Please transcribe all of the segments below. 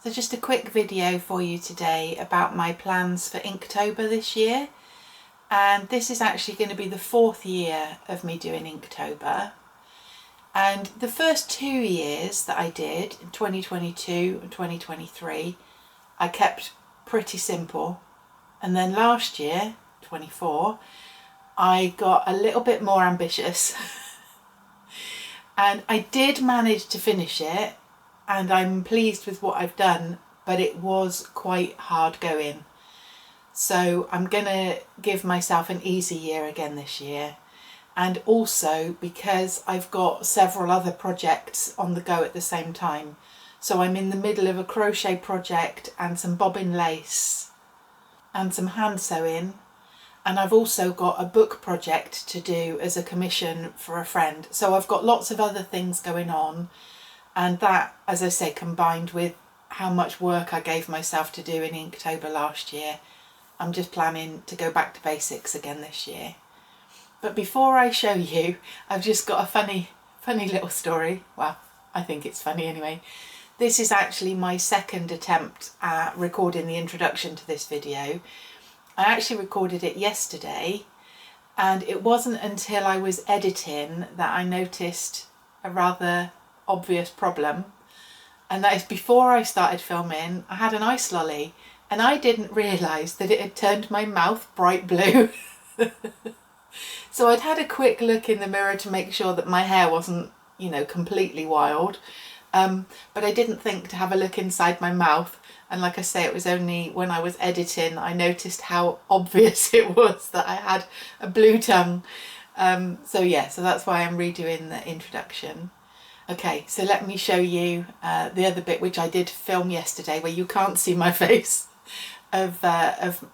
So just a quick video for you today about my plans for Inktober this year. And this is actually going to be the 4th year of me doing Inktober. And the first 2 years that I did, in 2022 and 2023, I kept pretty simple. And then last year, 24, I got a little bit more ambitious. And I did manage to finish it. And I'm pleased with what I've done, but it was quite hard going. So I'm gonna give myself an easy year again this year. And also because I've got several other projects on the go at the same time. So I'm in the middle of a crochet project and some bobbin lace and some hand sewing. And I've also got a book project to do as a commission for a friend. So I've got lots of other things going on. And that, as I say, combined with how much work I gave myself to do in Inktober last year, I'm just planning to go back to basics again this year. But before I show you, I've just got a funny little story. Well, I think it's funny anyway. This is actually my second attempt at recording the introduction to this video. I actually recorded it yesterday, and it wasn't until I was editing that I noticed a rather obvious problem, and that is before I started filming I had an ice lolly and I didn't realise that it had turned my mouth bright blue. So I'd had a quick look in the mirror to make sure that my hair wasn't, you know, completely wild, but I didn't think to have a look inside my mouth. And like I say, it was only when I was editing I noticed how obvious it was that I had a blue tongue. So that's why I'm redoing the introduction. Okay, so let me show you the other bit which I did film yesterday, where you can't see my face, of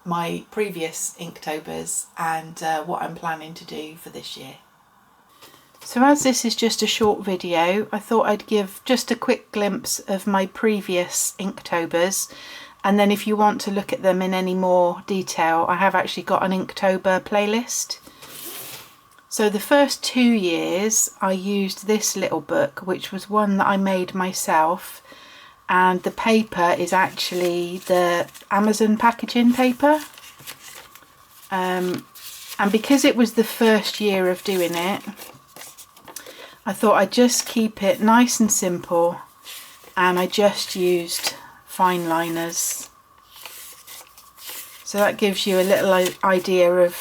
my previous Inktobers and what I'm planning to do for this year. So as this is just a short video, I thought I'd give just a quick glimpse of my previous Inktobers, and then if you want to look at them in any more detail, I have actually got an Inktober playlist. So the first 2 years I used this little book, which was one that I made myself, and the paper is actually the Amazon packaging paper. And because it was the first year of doing it, I thought I'd just keep it nice and simple, and I just used fine liners. So that gives you a little idea of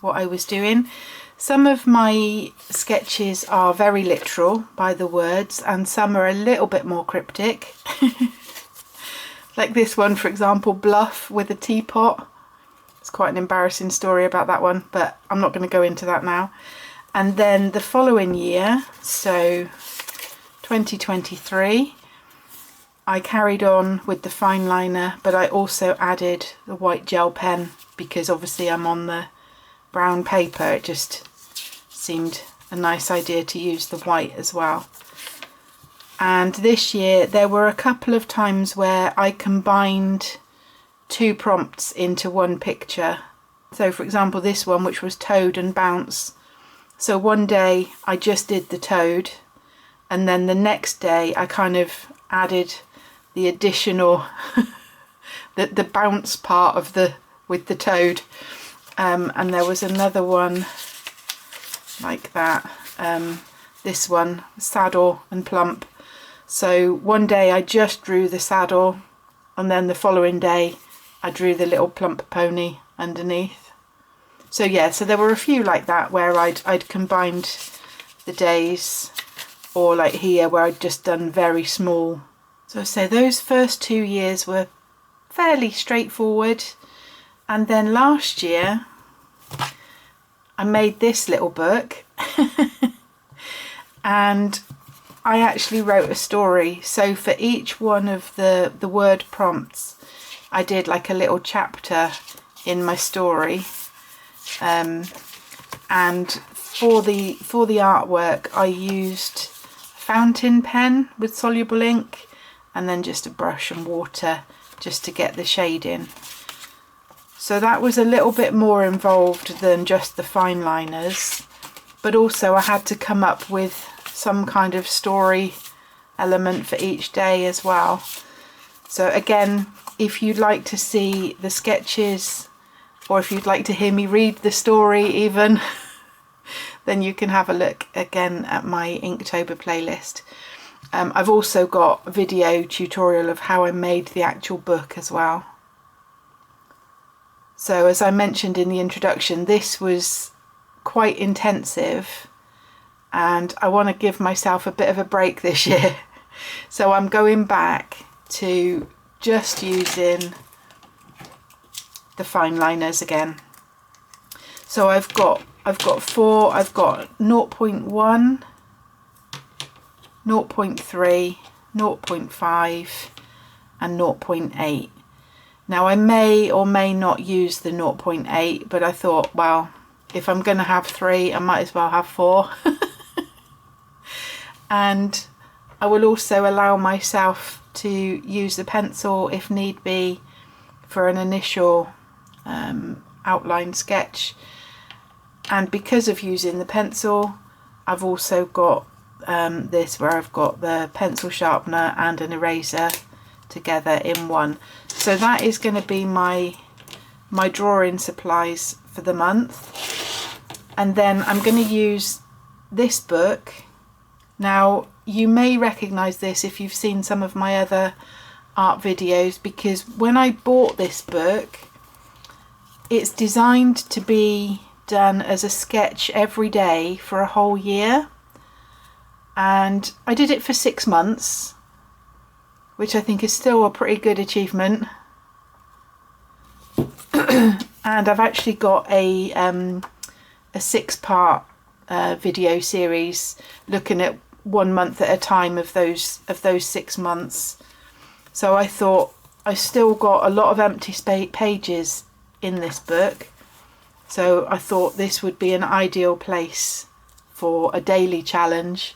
what I was doing. Some of my sketches are very literal by the words, and some are a little bit more cryptic. Like this one, for example, Bluff with a teapot. It's quite an embarrassing story about that one, but I'm not going to go into that now. And then the following year, so 2023, I carried on with the fine liner, but I also added the white gel pen because obviously I'm on the brown paper. It just seemed a nice idea to use the white as well. And this year there were a couple of times where I combined 2 prompts into one picture. So for example, this one, which was toad and bounce. So one day I just did the toad, and then the next day I kind of added the additional the bounce part of with the toad. And there was another one like that, this one, saddle and plump. So one day I just drew the saddle, and then the following day I drew the little plump pony underneath. So yeah, so there were a few like that where I'd combined the days, or like here where I'd just done very small. So those first 2 years were fairly straightforward. And then last year I made this little book and I actually wrote a story. So for each one of the word prompts I did like a little chapter in my story, and for the artwork I used fountain pen with soluble ink, and then just a brush and water just to get the shade in. So that was a little bit more involved than just the fine liners, but also I had to come up with some kind of story element for each day as well. So again, if you'd like to see the sketches, or if you'd like to hear me read the story even, then you can have a look again at my Inktober playlist. I've also got a video tutorial of how I made the actual book as well. So as I mentioned in the introduction, this was quite intensive and I want to give myself a bit of a break this year. So I'm going back to just using the fine liners again. So I've got 4, I've got 0.1, 0.3, 0.5 and 0.8. Now I may or may not use the 0.8, but I thought, well, if I'm going to have 3, I might as well have 4. And I will also allow myself to use the pencil if need be for an initial outline sketch. And because of using the pencil, I've also got this where I've got the pencil sharpener and an eraser together in one. So that is going to be my drawing supplies for the month. And then I'm going to use this book. Now you may recognize this if you've seen some of my other art videos, because when I bought this book, it's designed to be done as a sketch every day for a whole year, and I did it for 6 months, which I think is still a pretty good achievement. And I've actually got a 6-part video series looking at 1 month at a time of those 6 months. So I thought I still got a lot of empty pages in this book, so I thought this would be an ideal place for a daily challenge.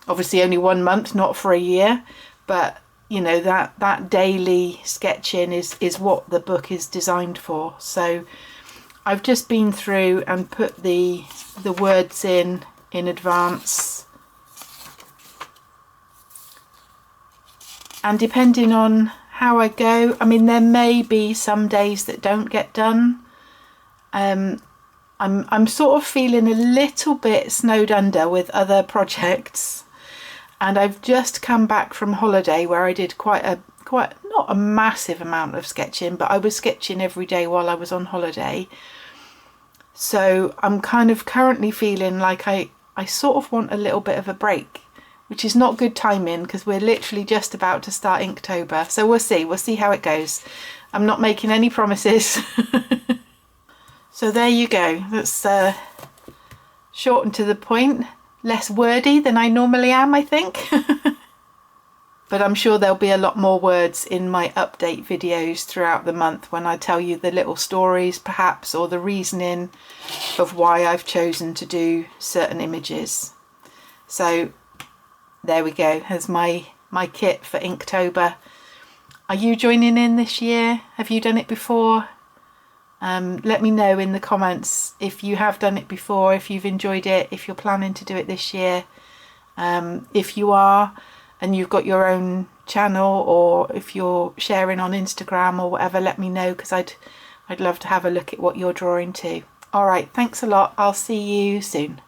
Obviously only 1 month, not for a year, but you know, that daily sketching is what the book is designed for. So I've just been through and put the words in advance, and depending on how I go, I mean, there may be some days that don't get done. I'm sort of feeling a little bit snowed under with other projects, and I've just come back from holiday where I did quite not a massive amount of sketching, but I was sketching every day while I was on holiday. So I'm kind of currently feeling like I sort of want a little bit of a break, which is not good timing because we're literally just about to start Inktober. So we'll see how it goes. I'm not making any promises. So there you go. That's short and to the point, less wordy than I normally am, I think. But I'm sure there'll be a lot more words in my update videos throughout the month when I tell you the little stories perhaps, or the reasoning of why I've chosen to do certain images. So there we go. There's my kit for Inktober. Are you joining in this year? Have you done it before? Let me know in the comments if you have done it before, if you've enjoyed it, if you're planning to do it this year. If you are and you've got your own channel, or if you're sharing on Instagram or whatever, let me know, because I'd love to have a look at what you're drawing too. All right, thanks a lot. I'll see you soon.